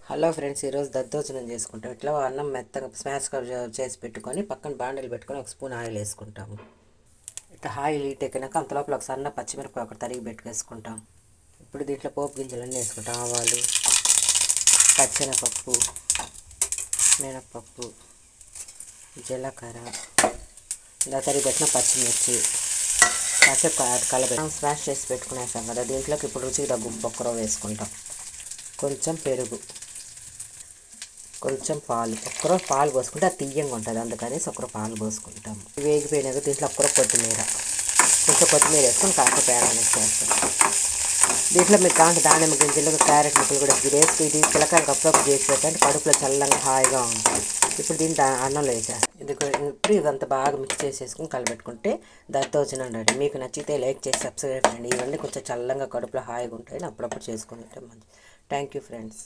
Hello friends, ఈరోజు దద్దోజనం చేసుకుంటాం. ఇట్లా అన్నం మెత్తగా స్మాష్ చేసి పెట్టుకొని పక్కన బాండీలు పెట్టుకొని ఒక స్పూన్ ఆయిల్ వేసుకుంటాము. ఇట్లా ఆయిల్ హీట్ ఎక్కినాక అంతలోపల ఒక సన్న పచ్చిమిరపకాయ ఒకటి తరిగి పెట్టుకేసుకుంటాం. ఇప్పుడు దీంట్లో పోపు గింజలన్నీ వేసుకుంటాం. ఆవాలు, పచ్చెనపప్పు, మినపప్పు, జీలకర్ర, ఇలా తరిగి పెట్టిన పచ్చిమిర్చి కాసేపు కలబెట్టాం. స్మాష్ చేసి పెట్టుకునేసాం కదా, దీంట్లోకి ఇప్పుడు రుచికి తగ్గు బొక్కరో వేసుకుంటాం. కొంచెం పెరుగు, కొంచెం పాలు. ఒక్కరో పాలు పోసుకుంటే అది తీయంగా ఉంటుంది, అందుకనేసి ఒక్కరో పాలు పోసుకుంటాము. వేగిపోయినాక దీంట్లో ఒక్కరో కొత్తిమీర, కొంచెం కొత్తిమీర వేసుకొని కాసేపు వేసేస్తాం. దీంట్లో మీరు కాంటే దానిమ్మ గింజలు, క్యారెట్ ముక్కలు కూడా వేసి ఇది పిల్లకాయలకు అప్పుడప్పుడు చేసి పెట్టండి, కడుపులో చల్లంగా హాయిగా ఉంటుంది. ఇప్పుడు దీన్ని అన్నంలో వేసేస్తాం. ఇప్పుడు ఇదంతా బాగా మిక్స్ చేసేసుకుని కలబెట్టుకుంటే దద్దోజనం రెడీ. మీకు నచ్చితే లైక్ చేసి సబ్స్క్రైబ్ చేయండి. ఇవన్నీ కొంచెం చల్లంగా కడుపులో హాయిగా ఉంటాయని అప్పుడప్పుడు చేసుకుని మంచి. Thank you friends.